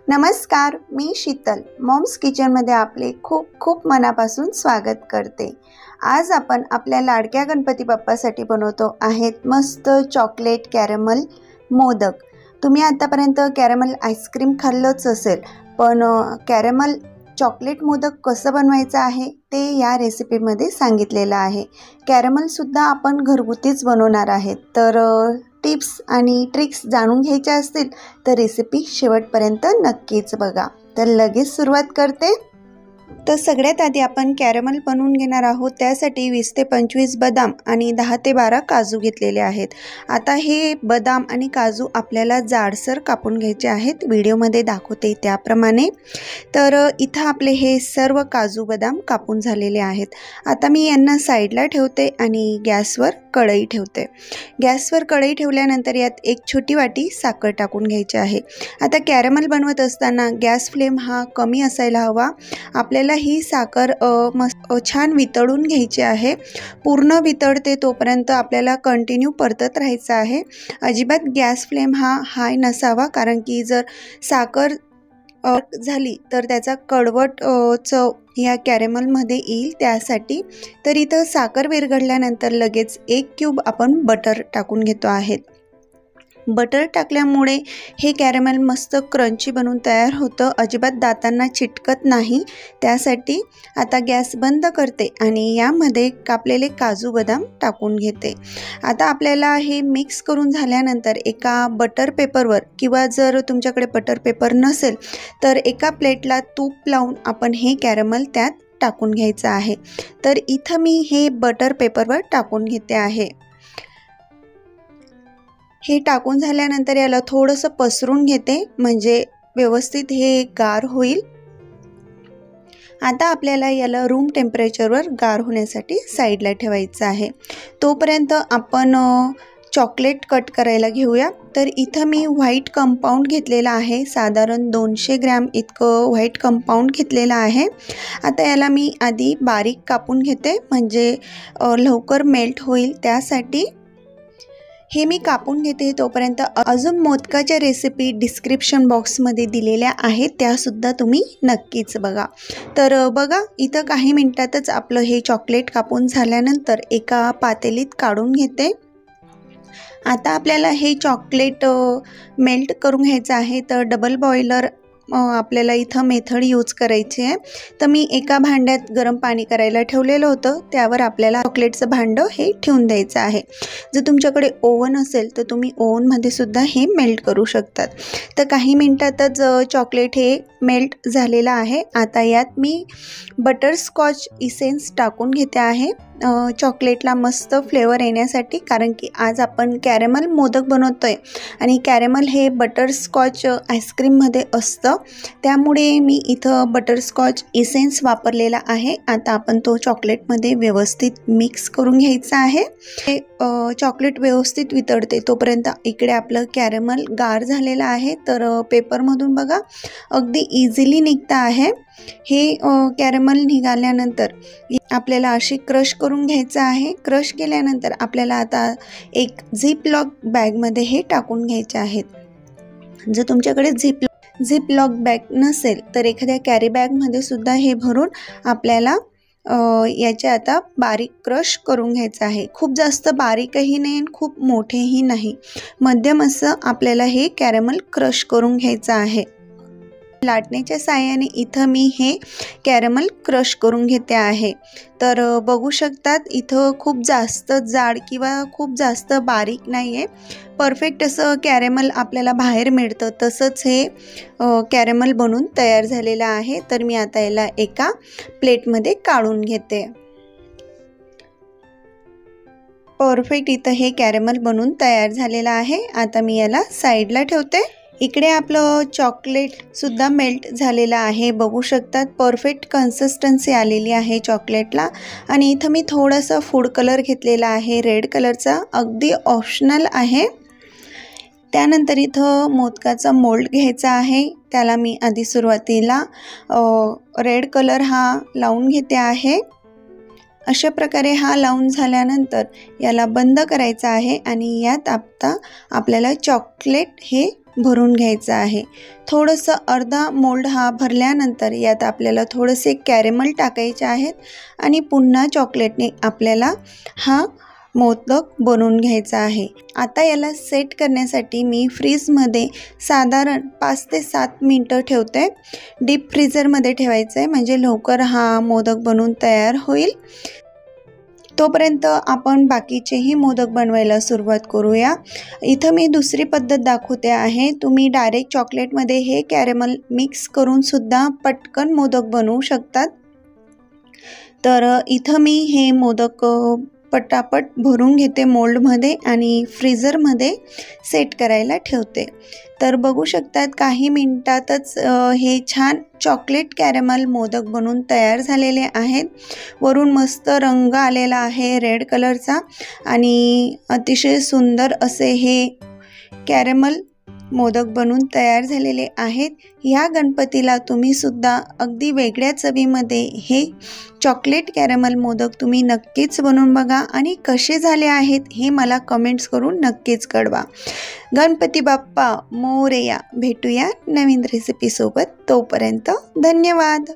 नमस्कार, मी शीतल मॉम्स किचनमध्ये आपले खूप खूप मनापासून स्वागत करते। आज आपण आपल्या लाडक्या गणपती बाप्पासाठी बनवतो आहेत मस्त चॉकलेट कॅरमल मोदक। तुम्ही आतापर्यंत कॅरमल आईस्क्रीम खाल्लंच असेल, पण कॅरमल चॉकलेट मोदक कसं बनवायचं आहे ते या रेसिपीमध्ये सांगितलेलं आहे। कॅरमल सुद्धा आपण घरगुतीच बनवणार आहेत, तर टिप्स आणि ट्रिक्स जाणून घ्यायच्या असतील तर रेसिपी शेवटपर्यंत नक्कीच बघा। तर लगेच सुरुवात करते। तर सगळ्यात आधी आपण कॅरमल बनवून घेणार आहोत। त्यासाठी 20 ते 25 बदाम आणि 10 ते 12 काजू घेतलेले आहेत। आता हे बदाम आणि काजू आपल्याला जाडसर कापून घ्यायचे आहेत, व्हिडिओमध्ये दाखवते त्याप्रमाणे। तर इथं आपले हे सर्व काजू बदाम कापून झालेले आहेत। आता मी यांना साईडला ठेवते आणि गॅसवर कढई ठेवते। गॅसवर कढई ठेवल्यानंतर यात एक छोटी वाटी साखर टाकून घ्यायची आहे। आता कॅरमल बनवत असताना गॅस फ्लेम हा कमी असायला हवा। आपल्याला ही साखर छान वितळून घ्यायची आहे। पूर्ण वितळते तोपर्यंत आपल्याला कंटिन्यू परतत राहायचं आहे। अजिबात गॅस फ्लेम हा हाय नसावा, कारण की जर साखर झाली तर त्याचा कडवट चव या कॅरमलमध्ये येईल, त्यासाठी। तर इथं साखर विरघळल्यानंतर लगेच 1 क्यूब आपण बटर टाकून घेतो आहे। बटर टाकल्यामुळे हे कॅरमल मस्त क्रंची बनून तयार होतं, अजिबात दातांना चिटकत नाही, त्यासाठी। आता गॅस बंद करते आणि यामध्ये कापलेले काजू बदाम टाकून घेते। आता आपल्याला हे मिक्स करून झाल्यानंतर एका बटर पेपरवर, किंवा जर तुमच्याकडे बटर पेपर नसेल तर एका प्लेटला तूप लावून आपण हे कॅरमल त्यात टाकून घ्यायचं आहे। तर इथं मी हे बटर पेपरवर टाकून घेते आहे। हे टाकून झाल्यानंतर याला थोडंसं पसरून घेते, म्हणजे व्यवस्थित हे गार होईल। आता आपल्याला याला रूम टेम्परेचरवर गार होण्यासाठी साईडला ठेवायचं आहे। तोपर्यंत आपण चॉकलेट कट करायला घेऊया। तर इथं मी व्हाईट कंपाऊंड घेतलेला आहे, साधारण 200 ग्रॅम इतकं व्हाईट कंपाऊंड घेतलेलं आहे। आता याला मी आधी बारीक कापून घेते, म्हणजे लवकर मेल्ट होईल, त्यासाठी। हे मी कापून घेते तोपर्यंत अजून मोदकाच्या रेसिपी डिस्क्रिप्शन बॉक्समध्ये दिलेल्या आहेत, त्यासुद्धा तुम्ही नक्कीच बघा। तर बघा, इथं काही मिनिटातच आपलं हे चॉकलेट कापून झाल्यानंतर एका पातेलीत काढून घेते। आता आपल्याला हे चॉकलेट मेल्ट करून घ्यायचं आहे, तर डबल बॉयलर आपल्याला इथं मेथड यूज करायची आहे। तर मी एका भांड्यात गरम पाणी करायला ठेवलेलं होतं, त्यावर आपल्याला चॉकलेटचं भांडं हे ठेवून द्यायचं आहे। जर तुमच्याकडे ओव्हन असेल तर तुम्ही ओव्हनमध्ये सुद्धा हे मेल्ट करू शकतात। तर काही मिनिटातच चॉकलेट हे मेल्ट झालेलं आहे। आता यात मी बटरस्कॉच इसेन्स टाकून घेते आहे, चॉकलेटला मस्त फ्लेवर येण्यासाठी, कारण की आज आपण कॅरमल मोदक बनवतोय आणि कॅरमल हे बटरस्कॉच आईस्क्रीममध्ये असतं, त्यामुळे मी इथं बटरस्कॉच इसेन्स वापरलेला आहे। आता आपण तो चॉकलेटमध्ये व्यवस्थित मिक्स करून घ्यायचा आहे। हे चॉकलेट व्यवस्थित वितळते तोपर्यंत इकडे आपलं कॅरमल गार झालेलं आहे। तर पेपरमधून बघा अगदी इझिली निघतं आहे। हे कॅरमल निघाल्यानंतर आपल्याला अशी क्रश करून घ्यायचं आहे। क्रश केल्यानंतर आपल्याला आता एक झिप लॉक बॅगमध्ये हे टाकून घ्यायचे आहेत। जर तुमच्याकडे झिप लॉक बॅग नसेल तर एखाद्या कॅरी बॅगमध्ये सुद्धा हे भरून आपल्याला याचे आता बारीक क्रश करून घ्यायचं आहे। खूप जास्त बारीकही नाही आणि खूप मोठेही नाही, मध्यम असं आपल्याला हे कॅरमल क्रश करून घ्यायचं आहे। लाटण्याच्या साहाय्याने इथं मी हे कॅरमल क्रश करून घेते आहे। तर बघू शकतात इथं खूप जास्त जाड किंवा खूप जास्त बारीक नाही आहे, परफेक्ट असं कॅरमल आपल्याला बाहेर मिळतं तसंच हे कॅरमल बनून तयार झालेलं आहे। तर मी आता याला एका प्लेटमध्ये काढून घेते। परफेक्ट इथं हे कॅरमल बनून तयार झालेलं आहे। आता मी याला साईडला ठेवते। इकडे आपलं चॉकलेट सुद्धा मेल्ट झालेलं आहे, बघू शकतात परफेक्ट कन्सिस्टन्सी आलेली आहे चॉकलेटला। आणि इथं मी थोडंसं फूड कलर घेतलेला आहे, रेड कलरचा, अगदी ऑप्शनल आहे। त्यानंतर इथं मोदकाचा मोल्ड घ्यायचा आहे, त्याला मी आधी सुरुवातीला रेड कलर हा लावून घेते आहे। अशा प्रकारे हा लावून झाल्यानंतर याला बंद करायचा आहे आणि यात आता आपल्याला चॉकलेट हे भरून घ्यायचा आहे। थोडंसं अर्धा मोल्ड हा भरल्यानंतर यात आपल्याला थोडेसे कॅरेमल टाकायचे आहेत आणि पुन्हा चॉकलेटने आपल्याला हा मोदक बनवून घ्यायचा आहे। आता याला सेट करण्यासाठी मी फ्रीजमध्ये साधारण 5 ते 7 मिनिटं ठेवते। डीप फ्रीझरमध्ये ठेवायचं आहे म्हणजे लवकर हा मोदक बनवून तयार होईल। तोपर्यंत आपण बाकीचेही मोदक बनवायला सुरुवात करूया। इथं मी दुसरी पद्धत दाखवते आहे। तुम्ही डायरेक्ट चॉकलेटमध्ये हे कॅरेमल मिक्स करून सुद्धा पटकन मोदक बनवू शकतात। तर इथं मी हे मोदक पटापट भरून घेते मोल्डमध्ये आणि फ्रीझरमध्ये सेट करायला ठेवते। तर बघू शकतात काही मिनिटातच हे छान चॉकलेट कॅरेमल मोदक बनून तयार झालेले आहेत। वरून मस्त रंग आलेला आहे रेड कलरचा आणि अतिशय सुंदर असे हे कॅरेमल मोदक बनून तयार झालेले आहेत। ह्या गणपतीला तुम्ही सुद्धा अगदी वेगळ्या चवीमध्ये हे चॉकलेट कॅरेमल मोदक तुम्ही नक्कीच बनवून बघा आणि कसे झाले आहेत हे मला कमेंट्स करून नक्कीच कळवा। गणपती बाप्पा मोरया। भेटूया नवीन रेसिपी सोबत, तोपर्यंत धन्यवाद।